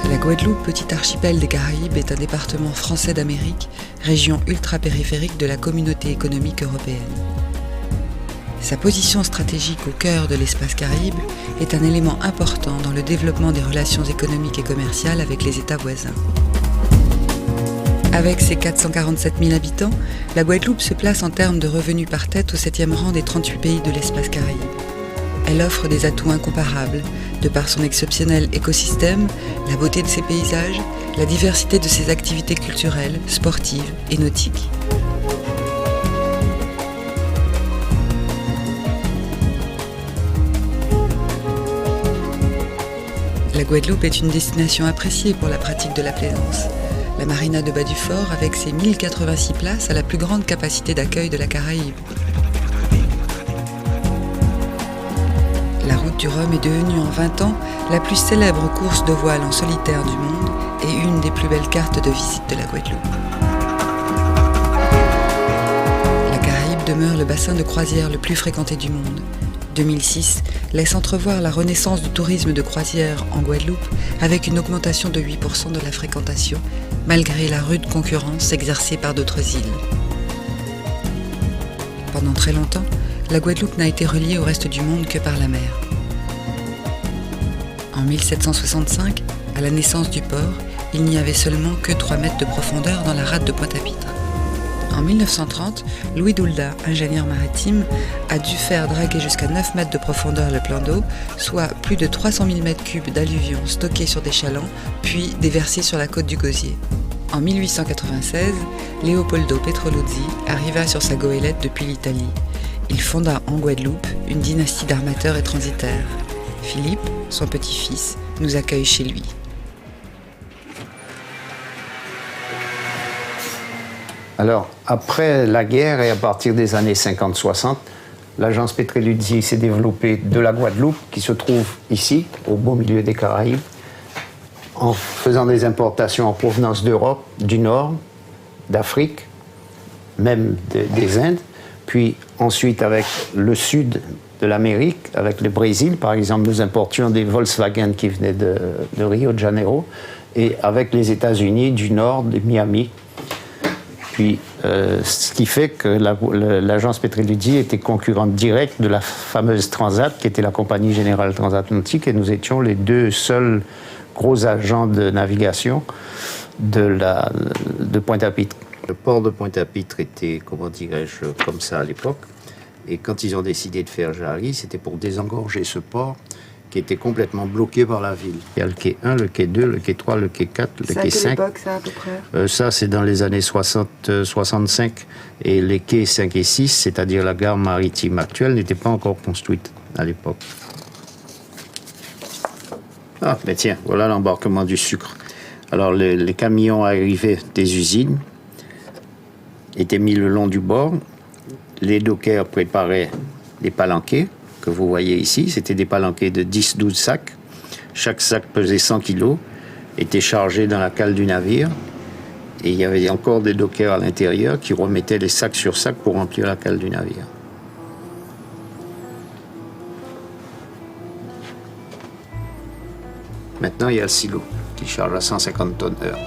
La Guadeloupe, petit archipel des Caraïbes, est un département français d'Amérique, région ultra-périphérique de la communauté économique européenne. Sa position stratégique au cœur de l'espace Caraïbe est un élément important dans le développement des relations économiques et commerciales avec les États voisins. Avec ses 447 000 habitants, la Guadeloupe se place en termes de revenus par tête au 7e rang des 38 pays de l'espace Caraïbe. Elle offre des atouts incomparables, de par son exceptionnel écosystème, la beauté de ses paysages, la diversité de ses activités culturelles, sportives et nautiques. La Guadeloupe est une destination appréciée pour la pratique de la plaisance. La marina de Bas-du-Fort, avec ses 1086 places, a la plus grande capacité d'accueil de la Caraïbe. La route du Rhum est devenue en 20 ans la plus célèbre course de voile en solitaire du monde et une des plus belles cartes de visite de la Guadeloupe. La Caraïbe demeure le bassin de croisière le plus fréquenté du monde. 2006 laisse entrevoir la renaissance du tourisme de croisière en Guadeloupe avec une augmentation de 8% de la fréquentation, malgré la rude concurrence exercée par d'autres îles. Pendant très longtemps, la Guadeloupe n'a été reliée au reste du monde que par la mer. En 1765, à la naissance du port, il n'y avait seulement que 3 mètres de profondeur dans la rade de Pointe-à-Pitre. En 1930, Louis Doulda, ingénieur maritime, a dû faire draguer jusqu'à 9 mètres de profondeur le plan d'eau, soit plus de 300 000 mètres cubes d'alluvions stockés sur des chalands, puis déversés sur la côte du Gosier. En 1896, Leopoldo Petroluzzi arriva sur sa goélette depuis l'Italie. Il fonda en Guadeloupe une dynastie d'armateurs et transitaires. Philippe, son petit-fils, nous accueille chez lui. Alors, après la guerre et à partir des années 50-60, l'agence Petroluzzi s'est développée de la Guadeloupe, qui se trouve ici, au beau milieu des Caraïbes, en faisant des importations en provenance d'Europe, du Nord, d'Afrique, même des Indes, puis ensuite avec le sud de l'Amérique, avec le Brésil, par exemple, nous importions des Volkswagen qui venaient de Rio de Janeiro, et avec les États-Unis du Nord, de Miami. Puis, ce qui fait que l'agence Petroluzzi était concurrente directe de la fameuse Transat, qui était la compagnie générale transatlantique, et nous étions les 2 seuls gros agents de navigation de Pointe-à-Pitre. Le port de Pointe-à-Pitre était, comment dirais-je, comme ça à l'époque. Et quand ils ont décidé de faire Jarry, c'était pour désengorger ce port qui était complètement bloqué par la ville. Il y a le quai 1, le quai 2, le quai 3, le quai 4, le quai 5. C'est à quelle époque, ça, à peu près? Ça, c'est dans les années 60-65. Et les quais 5 et 6, c'est-à-dire la gare maritime actuelle, n'étaient pas encore construites à l'époque. Ah, mais tiens, voilà l'embarquement du sucre. Alors, les camions arrivaient des usines, étaient mis le long du bord. Les dockers préparaient les palanquets que vous voyez ici. C'était des palanquets de 10-12 sacs. Chaque sac pesait 100 kilos, était chargé dans la cale du navire. Et il y avait encore des dockers à l'intérieur qui remettaient les sacs sur sacs pour remplir la cale du navire. Maintenant, il y a le silo qui charge à 150 tonnes heure.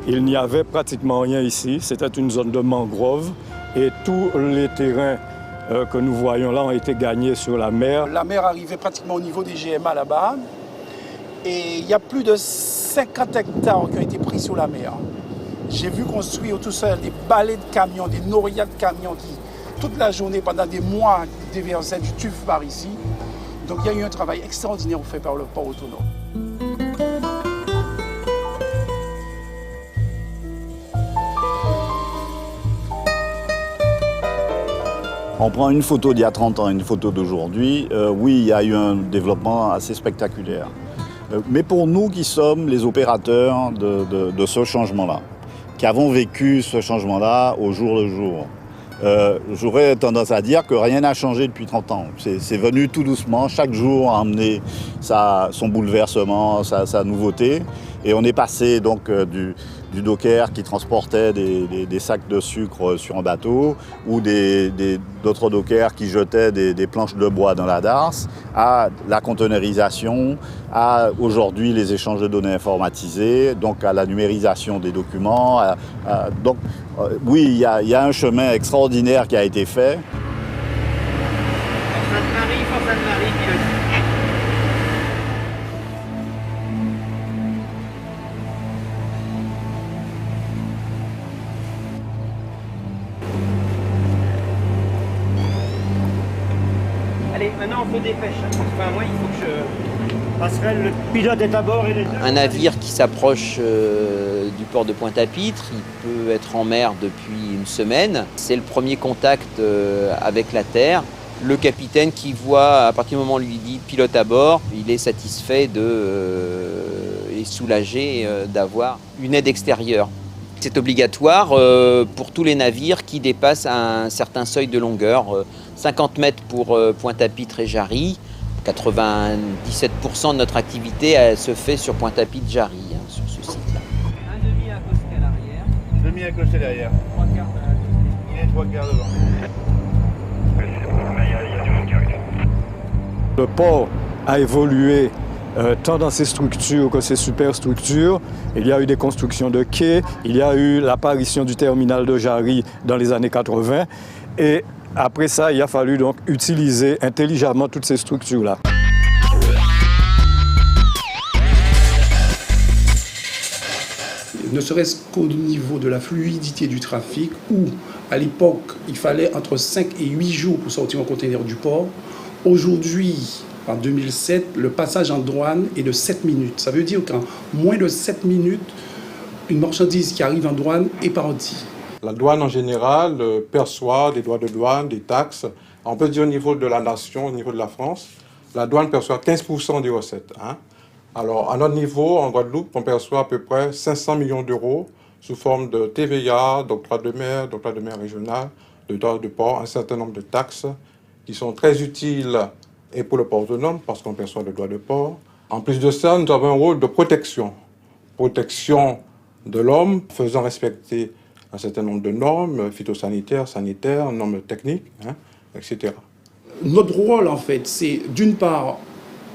Il n'y avait pratiquement rien ici. C'était une zone de mangrove Et tous les terrains que nous voyons là ont été gagnés sur la mer. La mer arrivait pratiquement au niveau des GMA là-bas. Et il y a plus de 50 hectares qui ont été pris sur la mer. J'ai vu construire tout ça des balais de camions, des norias de camions qui, toute la journée, pendant des mois, déversaient du tuf par ici. Donc il y a eu un travail extraordinaire fait par le port autonome. On prend une photo d'il y a 30 ans et une photo d'aujourd'hui. Oui, il y a eu un développement assez spectaculaire. Mais pour nous qui sommes les opérateurs de ce changement-là, qui avons vécu ce changement-là au jour le jour, j'aurais tendance à dire que rien n'a changé depuis 30 ans. C'est venu tout doucement, chaque jour a amené son bouleversement, sa nouveauté. Et on est passé donc du docker qui transportait des sacs de sucre sur un bateau ou d'autres dockers qui jetaient des planches de bois dans la darse à la conteneurisation, à aujourd'hui les échanges de données informatisés, donc à la numérisation des documents. Donc oui, il y a un chemin extraordinaire qui a été fait. Allez, maintenant on se dépêche. Enfin, moi, il faut que je passerai. Le pilote est à bord et les deux. Un navire qui s'approche du port de Pointe-à-Pitre, il peut être en mer depuis une semaine. C'est le premier contact avec la terre. Le capitaine qui voit, à partir du moment où on lui dit pilote à bord, il est satisfait et soulagé d'avoir une aide extérieure. C'est obligatoire pour tous les navires qui dépassent un certain seuil de longueur. 50 mètres pour Pointe-à-Pitre et Jarry. 97% de notre activité se fait sur Pointe-à-Pitre-Jarry, sur ce site-là. Un demi accosté à l'arrière. Demi accosté derrière. 3 quarts à la côté. Il est 3 quarts devant. Le port a évolué tant dans ses structures que ses superstructures. Il y a eu des constructions de quais, il y a eu l'apparition du terminal de Jarry dans les années 80. Et après ça, il a fallu donc utiliser intelligemment toutes ces structures-là. Ne serait-ce qu'au niveau de la fluidité du trafic, où à l'époque, il fallait entre 5 et 8 jours pour sortir un conteneur du port. Aujourd'hui, en 2007, le passage en douane est de 7 minutes. Ça veut dire qu'en moins de 7 minutes, une marchandise qui arrive en douane est partie. La douane en général perçoit des droits de douane, des taxes. On peut dire au niveau de la nation, au niveau de la France, la douane perçoit 15% des recettes. Alors à notre niveau, en Guadeloupe, on perçoit à peu près 500 millions d'euros sous forme de TVA, d'octroi de mer régional, de droits de port, un certain nombre de taxes qui sont très utiles et pour le port autonome parce qu'on perçoit le droit de port. En plus de ça, nous avons un rôle de protection de l'homme, faisant respecter un certain nombre de normes phytosanitaires, sanitaires, normes techniques, etc. Notre rôle, en fait, c'est d'une part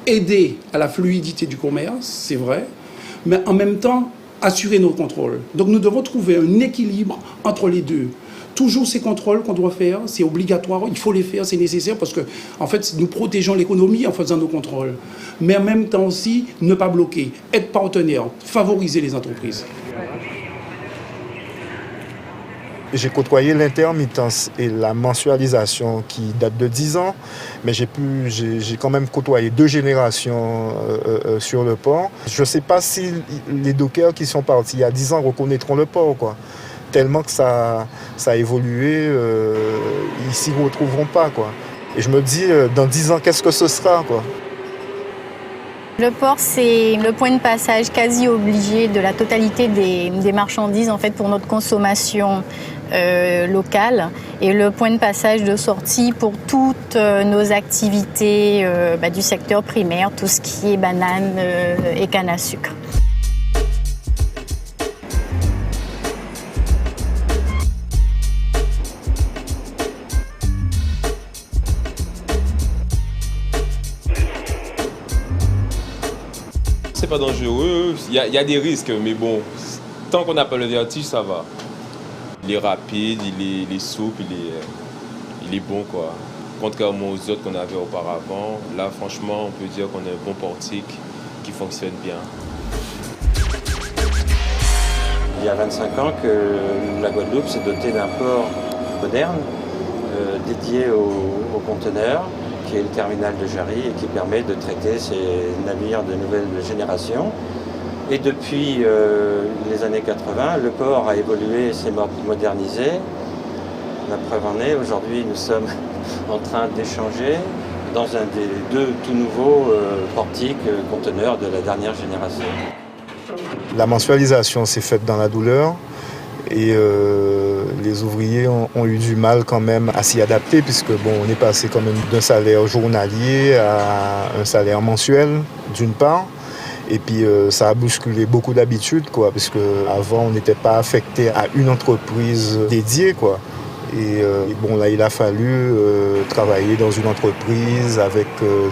aider à la fluidité du commerce, c'est vrai, mais en même temps assurer nos contrôles. Donc nous devons trouver un équilibre entre les deux. Toujours ces contrôles qu'on doit faire, c'est obligatoire, il faut les faire, c'est nécessaire parce que en fait, nous protégeons l'économie en faisant nos contrôles. Mais en même temps aussi, ne pas bloquer, être partenaire, favoriser les entreprises. J'ai côtoyé l'intermittence et la mensualisation qui date de 10 ans, mais j'ai quand même côtoyé 2 générations sur le port. Je ne sais pas si les dockers qui sont partis il y a 10 ans reconnaîtront le port, quoi. Tellement que ça a évolué, ils ne s'y retrouveront pas, quoi. Et je me dis, dans 10 ans, qu'est-ce que ce sera, quoi? Le port, c'est le point de passage quasi obligé de la totalité des marchandises en fait, pour notre consommation locale et le point de passage de sortie pour toutes nos activités du secteur primaire, tout ce qui est bananes et canne à sucre. C'est pas dangereux, il y a des risques, mais bon, tant qu'on n'a pas le vertige, ça va. Il est rapide, il est souple, il est bon, quoi. Contrairement aux autres qu'on avait auparavant, là franchement on peut dire qu'on a un bon portique qui fonctionne bien. Il y a 25 ans que la Guadeloupe s'est dotée d'un port moderne dédié aux conteneurs, qui est le terminal de Jarry et qui permet de traiter ces navires de nouvelle génération. Et depuis les années 80, le port a évolué et s'est modernisé. La preuve en est, aujourd'hui nous sommes en train d'échanger dans un des deux tout nouveaux portiques conteneurs de la dernière génération. La mensualisation s'est faite dans la douleur et les ouvriers ont eu du mal quand même à s'y adapter puisque bon, on est passé quand même d'un salaire journalier à un salaire mensuel d'une part. Et puis ça a bousculé beaucoup d'habitudes, quoi, parce qu'avant on n'était pas affecté à une entreprise dédiée, quoi. Et bon, là il a fallu travailler dans une entreprise avec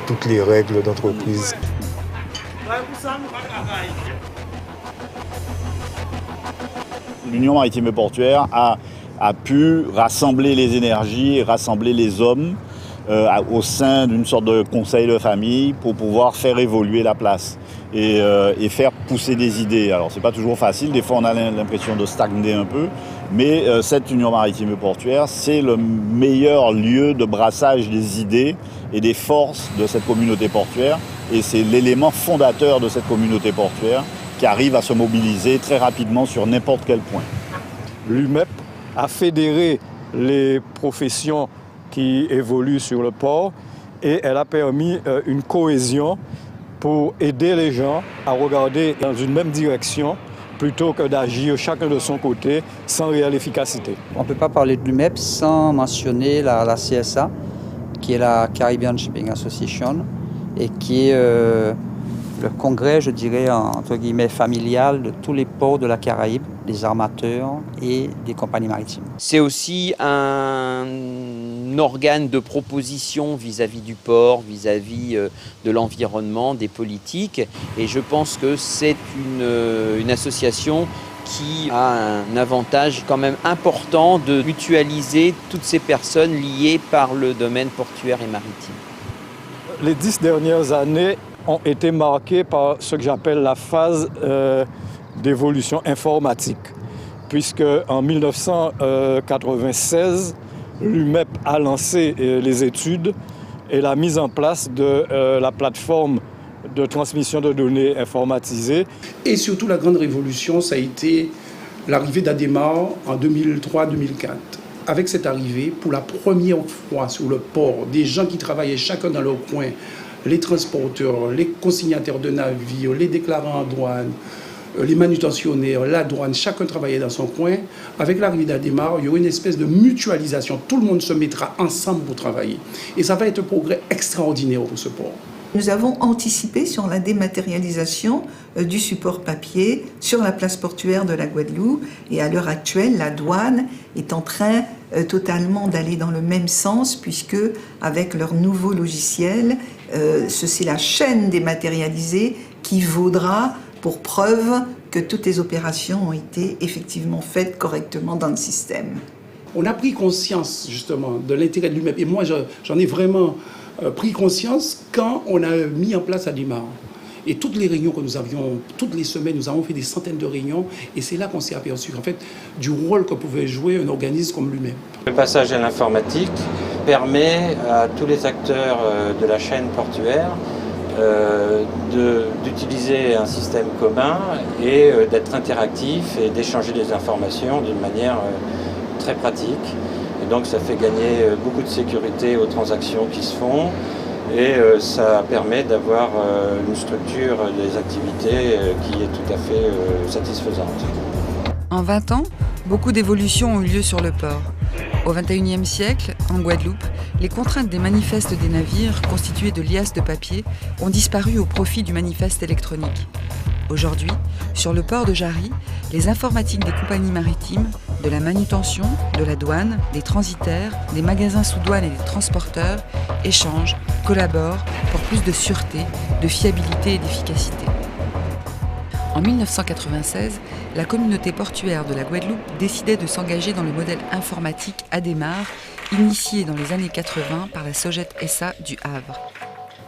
toutes les règles d'entreprise. L'Union maritime et portuaire a pu rassembler les énergies, rassembler les hommes au sein d'une sorte de conseil de famille pour pouvoir faire évoluer la place et faire pousser des idées. Alors c'est pas toujours facile, des fois on a l'impression de stagner un peu, mais cette Union maritime et portuaire, c'est le meilleur lieu de brassage des idées et des forces de cette communauté portuaire, et c'est l'élément fondateur de cette communauté portuaire qui arrive à se mobiliser très rapidement sur n'importe quel point. L'UMEP a fédéré les professions qui évoluent sur le port et elle a permis une cohésion pour aider les gens à regarder dans une même direction plutôt que d'agir chacun de son côté sans réelle efficacité. On ne peut pas parler de l'UMEP sans mentionner la CSA, qui est la Caribbean Shipping Association, et qui est le congrès, je dirais, entre guillemets, familial de tous les ports de la Caraïbe, des armateurs et des compagnies maritimes. C'est aussi un organe de proposition vis-à-vis du port, vis-à-vis de l'environnement, des politiques. Et je pense que c'est une association qui a un avantage quand même important de mutualiser toutes ces personnes liées par le domaine portuaire et maritime. Les 10 dernières années ont été marquées par ce que j'appelle la phase d'évolution informatique, puisque en 1996, l'UMEP a lancé les études et la mise en place de la plateforme de transmission de données informatisées. Et surtout, la grande révolution, ça a été l'arrivée d'Ademar en 2003-2004. Avec cette arrivée, pour la première fois sur le port, des gens qui travaillaient chacun dans leur coin, les transporteurs, les consignataires de navires, les déclarants en douane, les manutentionnaires, la douane, chacun travaillait dans son coin. Avec l'arrivée d'Ademar, il y aura une espèce de mutualisation. Tout le monde se mettra ensemble pour travailler. Et ça va être un progrès extraordinaire pour ce port. Nous avons anticipé sur la dématérialisation du support papier sur la place portuaire de la Guadeloupe. Et à l'heure actuelle, la douane est en train totalement d'aller dans le même sens, puisque avec leur nouveau logiciel, c'est la chaîne dématérialisée qui vaudra pour preuve que toutes les opérations ont été effectivement faites correctement dans le système. On a pris conscience justement de l'intérêt de l'UMEP. Et moi, j'en ai vraiment pris conscience quand on a mis en place Ademar. Et toutes les réunions que nous avions, toutes les semaines, nous avons fait des centaines de réunions. Et c'est là qu'on s'est aperçu, en fait, du rôle que pouvait jouer un organisme comme l'UMEP. Le passage à l'informatique permet à tous les acteurs de la chaîne portuaire d'utiliser un système commun et d'être interactif et d'échanger des informations d'une manière très pratique. Et donc ça fait gagner beaucoup de sécurité aux transactions qui se font et ça permet d'avoir une structure des activités qui est tout à fait satisfaisante. En 20 ans, beaucoup d'évolutions ont eu lieu sur le port. Au XXIe siècle, en Guadeloupe, les contraintes des manifestes des navires, constitués de liasses de papier, ont disparu au profit du manifeste électronique. Aujourd'hui, sur le port de Jarry, les informatiques des compagnies maritimes, de la manutention, de la douane, des transitaires, des magasins sous douane et des transporteurs échangent, collaborent pour plus de sûreté, de fiabilité et d'efficacité. En En 1996, la communauté portuaire de la Guadeloupe décidait de s'engager dans le modèle informatique ADEMAR, initié dans les années 80 par la Sogет SA du Havre.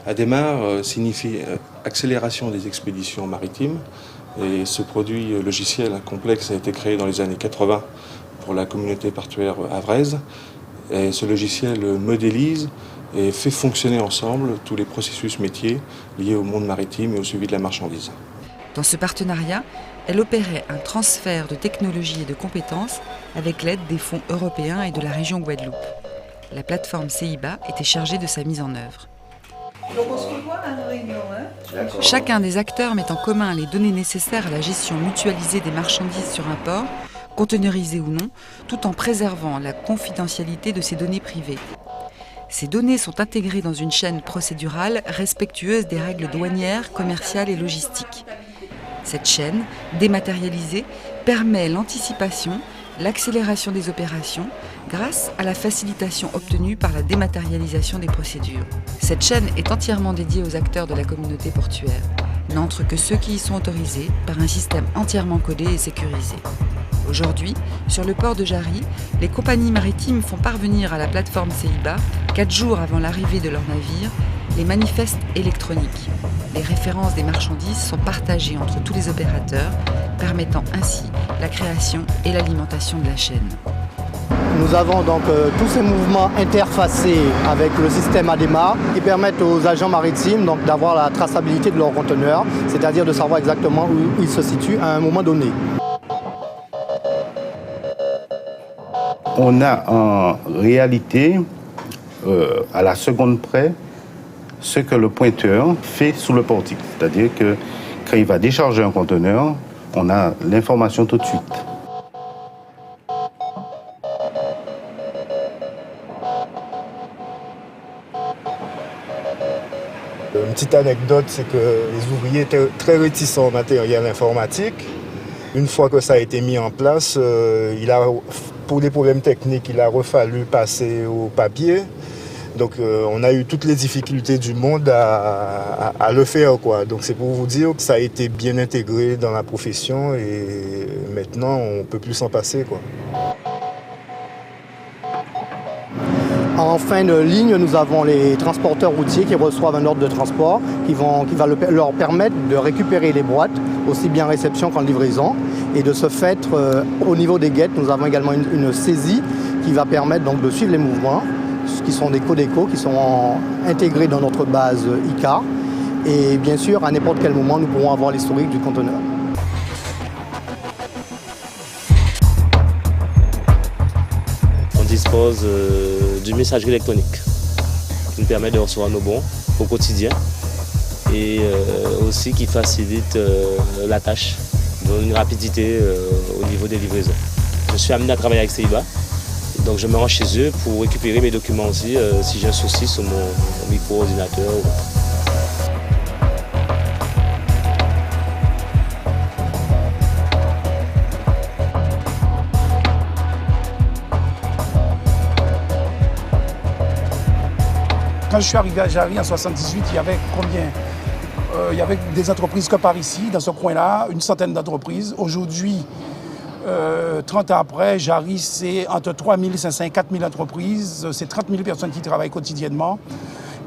ADEMAR signifie accélération des expéditions maritimes et ce produit logiciel complexe a été créé dans les années 80 pour la communauté portuaire havraise. Et ce logiciel modélise et fait fonctionner ensemble tous les processus métiers liés au monde maritime et au suivi de la marchandise. Dans ce partenariat, elle opérait un transfert de technologies et de compétences avec l'aide des fonds européens et de la région Guadeloupe. La plateforme CEIBA était chargée de sa mise en œuvre. Donc on se revoit à la réunion, hein? Chacun des acteurs met en commun les données nécessaires à la gestion mutualisée des marchandises sur un port, conteneurisées ou non, tout en préservant la confidentialité de ces données privées. Ces données sont intégrées dans une chaîne procédurale respectueuse des règles douanières, commerciales et logistiques. Cette chaîne, dématérialisée, permet l'anticipation, l'accélération des opérations grâce à la facilitation obtenue par la dématérialisation des procédures. Cette chaîne est entièrement dédiée aux acteurs de la communauté portuaire. N'entrent que ceux qui y sont autorisés par un système entièrement codé et sécurisé. Aujourd'hui, sur le port de Jarry, les compagnies maritimes font parvenir à la plateforme CEIBA, 4 jours avant l'arrivée de leur navire, les manifestes électroniques. Les références des marchandises sont partagées entre tous les opérateurs, permettant ainsi la création et l'alimentation de la chaîne. Nous avons donc tous ces mouvements interfacés avec le système ADEMAR qui permettent aux agents maritimes donc, d'avoir la traçabilité de leurs conteneurs, c'est-à-dire de savoir exactement où ils se situent à un moment donné. On a en réalité, à la seconde près, ce que le pointeur fait sous le portique. C'est-à-dire que quand il va décharger un conteneur, on a l'information tout de suite. Une petite anecdote, c'est que les ouvriers étaient très réticents au matériel informatique. Une fois que ça a été mis en place, pour des problèmes techniques, il a refallu passer au papier. Donc on a eu toutes les difficultés du monde à le faire, quoi. Donc c'est pour vous dire que ça a été bien intégré dans la profession et maintenant on ne peut plus s'en passer, quoi. En fin de ligne, nous avons les transporteurs routiers qui reçoivent un ordre de transport qui va leur permettre de récupérer les boîtes, aussi bien réception qu'en livraison. Et de ce fait, au niveau des guettes, nous avons également une saisie qui va permettre donc, de suivre les mouvements, qui sont des codes éco, qui sont intégrés dans notre base ICA. Et bien sûr, à n'importe quel moment, nous pourrons avoir l'historique du conteneur. On dispose d'une messagerie électronique qui nous permet de recevoir nos bons au quotidien et aussi qui facilite la tâche, donne une rapidité au niveau des livraisons. Je suis amené à travailler avec CEIBA, donc je me rends chez eux pour récupérer mes documents aussi si j'ai un souci sur mon micro-ordinateur. Quand je suis arrivé à Jarry en 1978, il y avait combien? Il y avait des entreprises que par ici, dans ce coin-là, une centaine d'entreprises. Aujourd'hui, 30 ans après, Jarry, c'est entre 3 500 et 4 000 entreprises. C'est 30 000 personnes qui travaillent quotidiennement.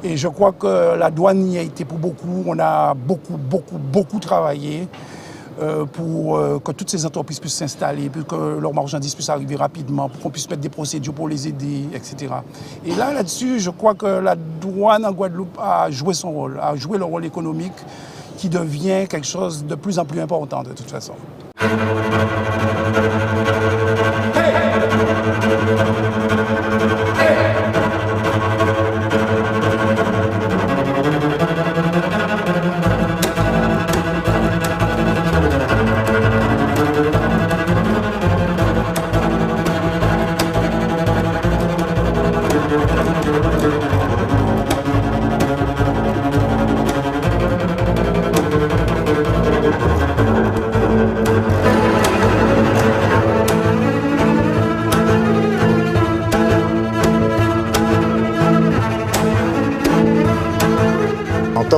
Et je crois que la douane y a été pour beaucoup. On a beaucoup travaillé pour que toutes ces entreprises puissent s'installer, pour que leurs marchandises puissent arriver rapidement, pour qu'on puisse mettre des procédures pour les aider, etc. Et là-dessus, je crois que la douane en Guadeloupe a joué son rôle, a joué le rôle économique qui devient quelque chose de plus en plus important de toute façon.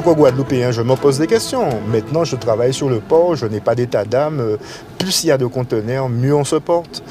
que Guadeloupéen, je me pose des questions. Maintenant, je travaille sur le port, je n'ai pas d'état d'âme. Plus il y a de conteneurs, mieux on se porte.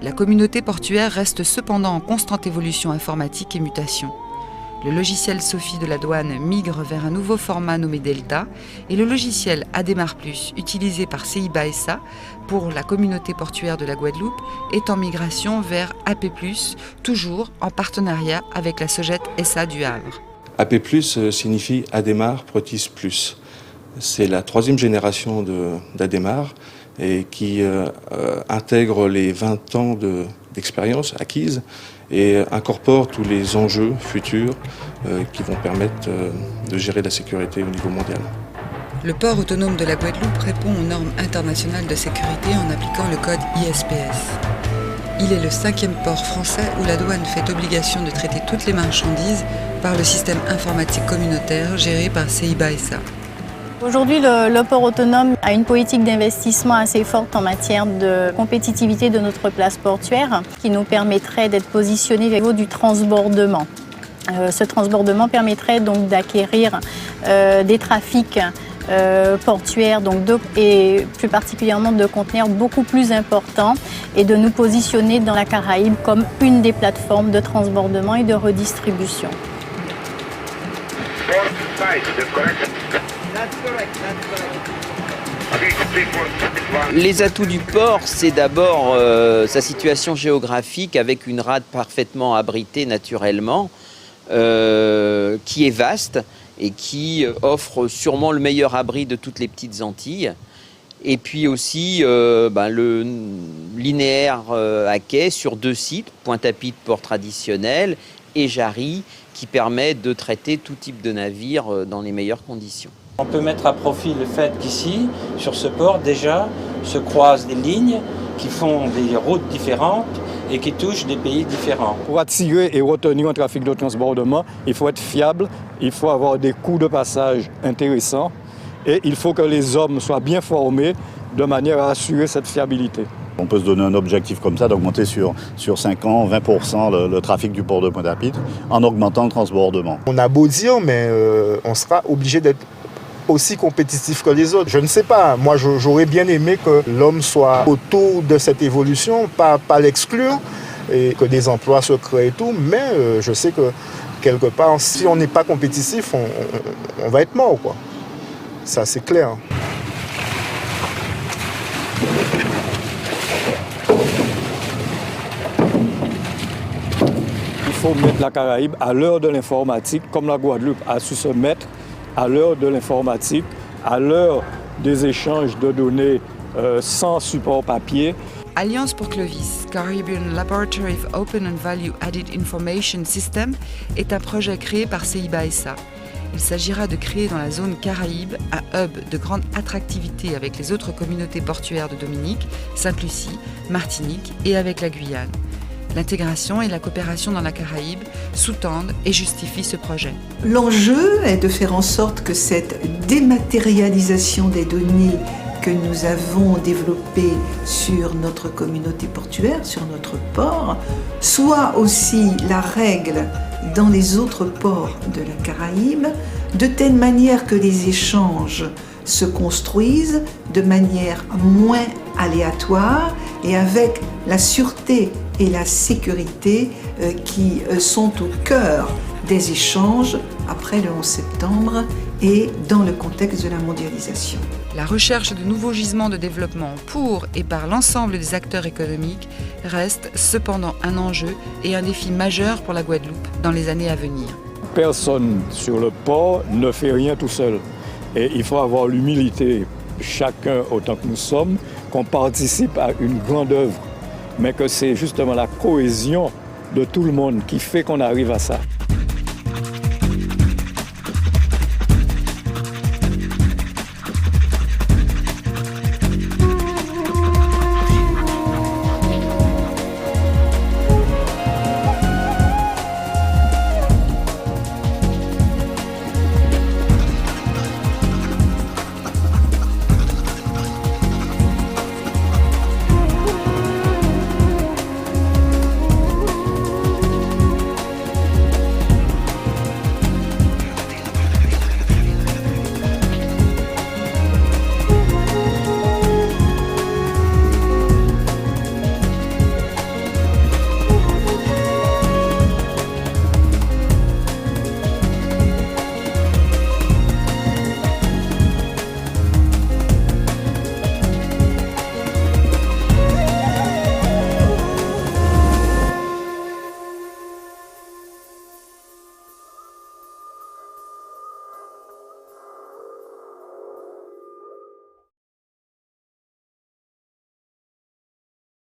La communauté portuaire reste cependant en constante évolution informatique et mutation. Le logiciel Sophie de la douane migre vers un nouveau format nommé Delta et le logiciel Ademar Plus, utilisé par CIBA SA pour la communauté portuaire de la Guadeloupe, est en migration vers AP+, toujours en partenariat avec la Sogette SA du Havre. AP+, signifie Ademar Protis Plus. C'est la 3e génération d'Ademar et qui intègre les 20 ans d'expérience acquise et incorpore tous les enjeux futurs qui vont permettre de gérer la sécurité au niveau mondial. Le port autonome de la Guadeloupe répond aux normes internationales de sécurité en appliquant le code ISPS. Il est le 5e port français où la douane fait obligation de traiter toutes les marchandises par le système informatique communautaire géré par CIBA SA. Aujourd'hui, le port autonome a une politique d'investissement assez forte en matière de compétitivité de notre place portuaire qui nous permettrait d'être positionnés au niveau du transbordement. Ce transbordement permettrait donc d'acquérir des trafics portuaires et plus particulièrement de conteneurs beaucoup plus importants et de nous positionner dans la Caraïbe comme une des plateformes de transbordement et de redistribution. Les atouts du port, c'est d'abord sa situation géographique avec une rade parfaitement abritée naturellement, qui est vaste et qui offre sûrement le meilleur abri de toutes les petites Antilles. Et puis aussi le linéaire à quai sur 2 sites, Pointe-à-Pitre, port traditionnel, et Jarry, qui permet de traiter tout type de navire dans les meilleures conditions. On peut mettre à profit le fait qu'ici, sur ce port, déjà, se croisent des lignes qui font des routes différentes et qui touchent des pays différents. Pour attirer et retenir un trafic de transbordement, il faut être fiable, il faut avoir des coûts de passage intéressants et il faut que les hommes soient bien formés de manière à assurer cette fiabilité. On peut se donner un objectif comme ça, d'augmenter sur 5 ans, 20% le trafic du port de Pointe-à-Pitre en augmentant le transbordement. On a beau dire, mais on sera obligé d'être aussi compétitif que les autres. Je ne sais pas, moi j'aurais bien aimé que l'homme soit autour de cette évolution, pas l'exclure, et que des emplois se créent et tout, mais je sais que quelque part, si on n'est pas compétitif, on va être mort, quoi. Ça c'est clair. Il faut mettre la Caraïbe à l'heure de l'informatique, comme la Guadeloupe a su se mettre à l'heure de l'informatique, à l'heure des échanges de données sans support papier. Alliance pour Clovis, Caribbean Laboratory of Open and Value Added Information System, est un projet créé par CIBA SA. Il s'agira de créer dans la zone Caraïbe un hub de grande attractivité avec les autres communautés portuaires de Dominique, Sainte-Lucie, Martinique et avec la Guyane. L'intégration et la coopération dans la Caraïbe sous-tendent et justifient ce projet. L'enjeu est de faire en sorte que cette dématérialisation des données que nous avons développées sur notre communauté portuaire, sur notre port, soit aussi la règle dans les autres ports de la Caraïbe, de telle manière que les échanges se construisent de manière moins aléatoire et avec la sûreté et la sécurité qui sont au cœur des échanges après le 11 septembre et dans le contexte de la mondialisation. La recherche de nouveaux gisements de développement pour et par l'ensemble des acteurs économiques reste cependant un enjeu et un défi majeur pour la Guadeloupe dans les années à venir. Personne sur le port ne fait rien tout seul. Et il faut avoir l'humilité, chacun autant que nous sommes, qu'on participe à une grande œuvre, mais que c'est justement la cohésion de tout le monde qui fait qu'on arrive à ça.